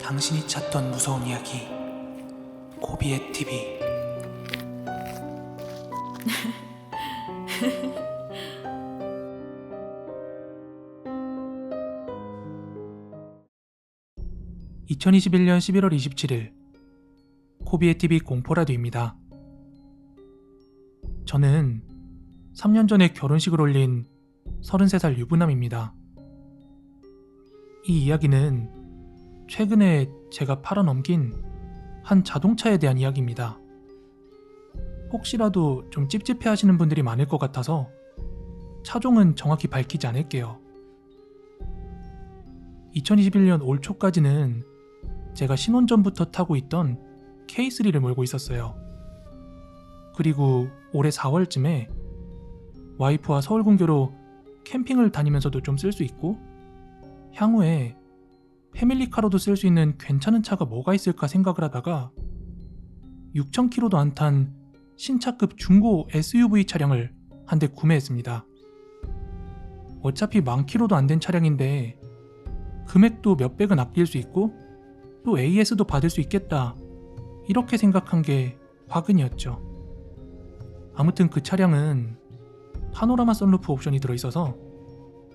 당신이 찾던 무서운 이야기 고비의 TV. (2021년 11월 27일) 코비의 TV 공포라디오입니다. 저는 3년 전에 결혼식을 올린 33살 유부남입니다. 이 이야기는 최근에 제가 팔아넘긴 한 자동차에 대한 이야기입니다. 혹시라도 좀 찝찝해 하시는 분들이 많을 것 같아서 차종은 정확히 밝히지 않을게요. 2021년 올 초까지는 제가 신혼 전부터 타고 있던 K3를 몰고 있었어요. 그리고 올해 4월쯤에 와이프와 서울 근교로 캠핑을 다니면서도 좀 쓸 수 있고 향후에 패밀리카로도 쓸 수 있는 괜찮은 차가 뭐가 있을까 생각을 하다가 6,000km도 안 탄 신차급 중고 SUV 차량을 한 대 구매했습니다. 어차피 10,000km도 안 된 차량인데 금액도 몇백은 아낄 수 있고 또 AS도 받을 수 있겠다, 이렇게 생각한 게 화근이었죠. 아무튼 그 차량은 파노라마 선루프 옵션이 들어있어서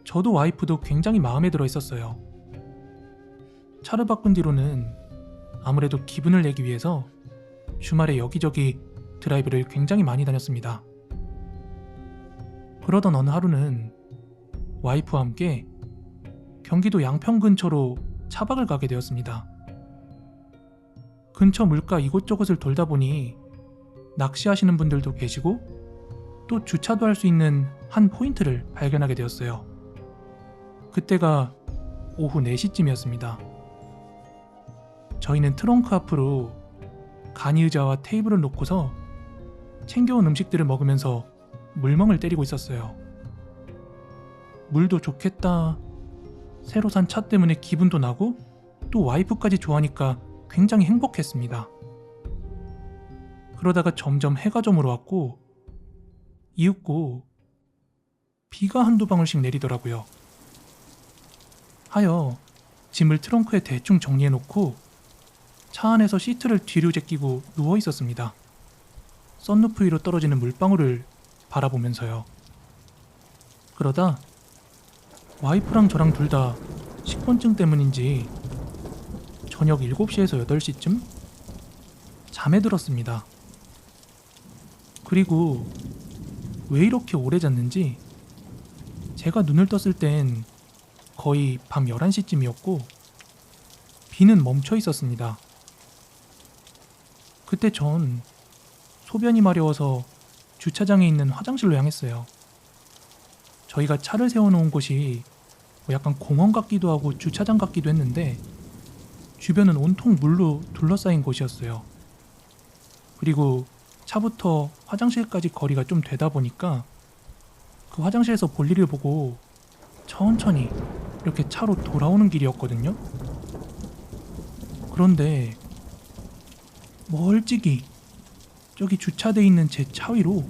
저도 와이프도 굉장히 마음에 들어 있었어요. 차를 바꾼 뒤로는 아무래도 기분을 내기 위해서 주말에 여기저기 드라이브를 굉장히 많이 다녔습니다. 그러던 어느 하루는 와이프와 함께 경기도 양평 근처로 차박을 가게 되었습니다. 근처 물가 이곳저곳을 돌다 보니 낚시하시는 분들도 계시고 또 주차도 할 수 있는 한 포인트를 발견하게 되었어요. 그때가 오후 4시쯤이었습니다. 저희는 트렁크 앞으로 간이 의자와 테이블을 놓고서 챙겨온 음식들을 먹으면서 물멍을 때리고 있었어요. 물도 좋겠다, 새로 산 차 때문에 기분도 나고 또 와이프까지 좋아하니까 굉장히 행복했습니다. 그러다가 점점 해가 저물어 왔고 이윽고 비가 한두 방울씩 내리더라고요. 하여 짐을 트렁크에 대충 정리해놓고 차 안에서 시트를 뒤로 제끼고 누워 있었습니다. 썬루프 위로 떨어지는 물방울을 바라보면서요. 그러다 와이프랑 저랑 둘 다 식곤증 때문인지 저녁 7시에서 8시쯤 잠에 들었습니다. 그리고 왜 이렇게 오래 잤는지 제가 눈을 떴을 땐 거의 밤 11시쯤이었고 비는 멈춰 있었습니다. 그때 전 소변이 마려워서 주차장에 있는 화장실로 향했어요. 저희가 차를 세워놓은 곳이 약간 공원 같기도 하고 주차장 같기도 했는데 주변은 온통 물로 둘러싸인 곳이었어요. 그리고 차부터 화장실까지 거리가 좀 되다 보니까 그 화장실에서 볼일을 보고 천천히 이렇게 차로 돌아오는 길이었거든요. 그런데 멀찍이 저기 주차돼 있는 제 차 위로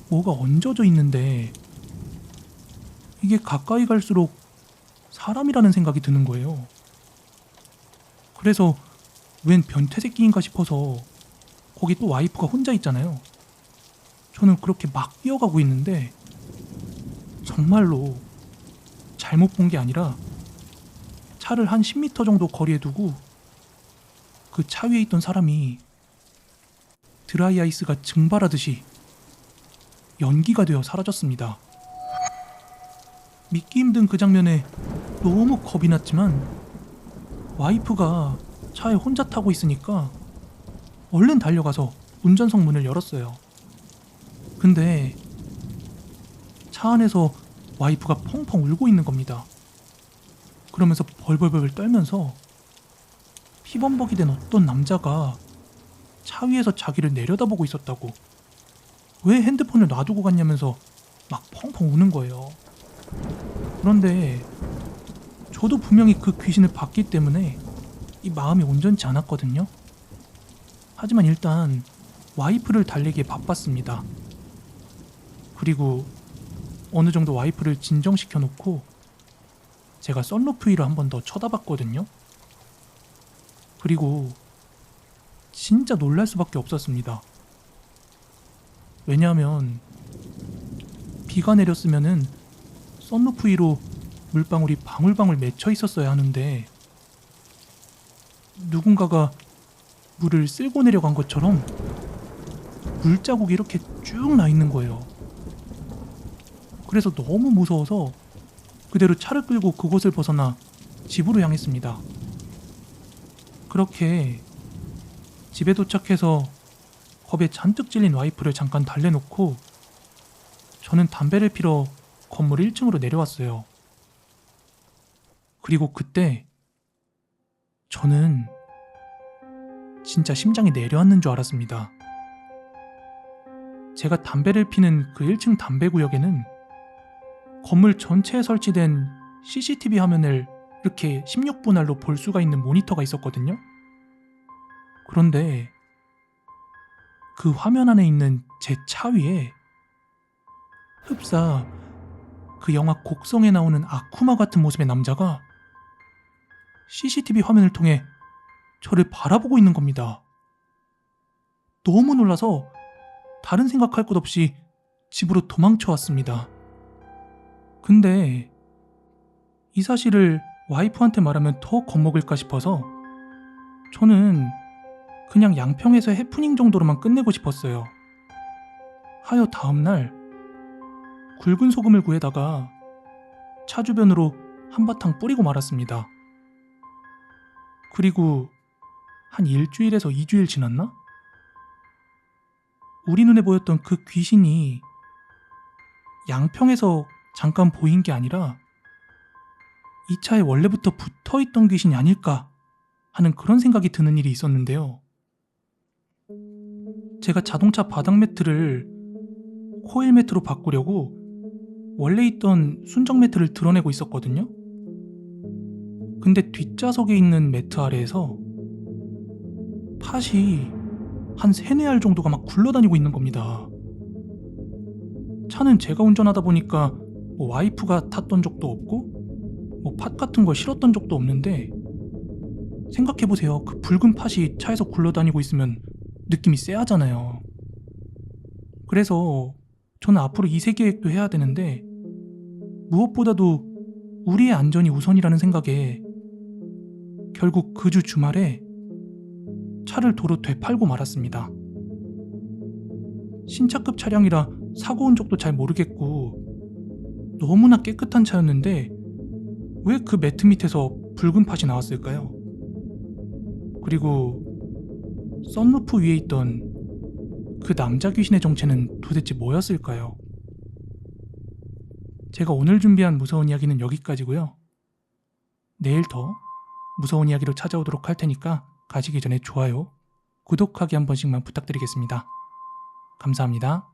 뭐가 얹어져 있는데 이게 가까이 갈수록 사람이라는 생각이 드는 거예요. 그래서 웬 변태 새끼인가 싶어서 거기 또 와이프가 혼자 있잖아요. 저는 그렇게 막 뛰어가고 있는데 정말로 잘못 본 게 아니라 차를 한 10m 정도 거리에 두고 그 차 위에 있던 사람이 드라이 아이스가 증발하듯이 연기가 되어 사라졌습니다. 믿기 힘든 그 장면에 너무 겁이 났지만 와이프가 차에 혼자 타고 있으니까 얼른 달려가서 운전석 문을 열었어요. 근데 차 안에서 와이프가 펑펑 울고 있는 겁니다. 그러면서 벌벌벌 떨면서 피범벅이 된 어떤 남자가 차 위에서 자기를 내려다보고 있었다고, 왜 핸드폰을 놔두고 갔냐면서 막 펑펑 우는 거예요. 그런데 저도 분명히 그 귀신을 봤기 때문에 이 마음이 온전치 않았거든요. 하지만 일단 와이프를 달래기에 바빴습니다. 그리고 어느 정도 와이프를 진정시켜 놓고 제가 썬루프 위를 한 번 더 쳐다봤거든요. 그리고 진짜 놀랄 수밖에 없었습니다. 왜냐하면 비가 내렸으면은 썬루프 위로 물방울이 방울방울 맺혀 있었어야 하는데 누군가가 물을 쓸고 내려간 것처럼 물자국이 이렇게 쭉 나 있는 거예요. 그래서 너무 무서워서 그대로 차를 끌고 그곳을 벗어나 집으로 향했습니다. 그렇게 집에 도착해서 겁에 잔뜩 질린 와이프를 잠깐 달래놓고 저는 담배를 피러 건물 1층으로 내려왔어요. 그리고 그때 저는 진짜 심장이 내려앉는 줄 알았습니다. 제가 담배를 피는 그 1층 담배구역에는 건물 전체에 설치된 CCTV 화면을 이렇게 16분할로 볼 수가 있는 모니터가 있었거든요. 그런데 그 화면 안에 있는 제 차 위에 흡사 그 영화 곡성에 나오는 아쿠마 같은 모습의 남자가 CCTV 화면을 통해 저를 바라보고 있는 겁니다. 너무 놀라서 다른 생각할 것 없이 집으로 도망쳐 왔습니다. 근데 이 사실을 와이프한테 말하면 더 겁먹을까 싶어서 저는 그냥 양평에서 해프닝 정도로만 끝내고 싶었어요. 하여 다음날 굵은 소금을 구해다가 차 주변으로 한바탕 뿌리고 말았습니다. 그리고 한 1주일에서 2주일 지났나? 우리 눈에 보였던 그 귀신이 양평에서 잠깐 보인 게 아니라 이 차에 원래부터 붙어있던 귀신이 아닐까 하는 그런 생각이 드는 일이 있었는데요. 제가 자동차 바닥 매트를 코일 매트로 바꾸려고 원래 있던 순정 매트를 드러내고 있었거든요. 근데 뒷좌석에 있는 매트 아래에서 팥이 한 3-4알 정도가 막 굴러다니고 있는 겁니다. 차는 제가 운전하다 보니까 뭐 와이프가 탔던 적도 없고 뭐 팥 같은 걸 실었던 적도 없는데 생각해보세요. 그 붉은 팥이 차에서 굴러다니고 있으면 느낌이 쎄하잖아요. 그래서 저는 앞으로 이세 계획도 해야 되는데 무엇보다도 우리의 안전이 우선이라는 생각에 결국 그 주 주말에 차를 도로 되팔고 말았습니다. 신차급 차량이라 사고 온 적도 잘 모르겠고 너무나 깨끗한 차였는데 왜 그 매트 밑에서 붉은 팥이 나왔을까요? 그리고 썬루프 위에 있던 그 남자 귀신의 정체는 도대체 뭐였을까요? 제가 오늘 준비한 무서운 이야기는 여기까지고요. 내일 더 무서운 이야기로 찾아오도록 할 테니까 가시기 전에 좋아요, 구독하기 한 번씩만 부탁드리겠습니다. 감사합니다.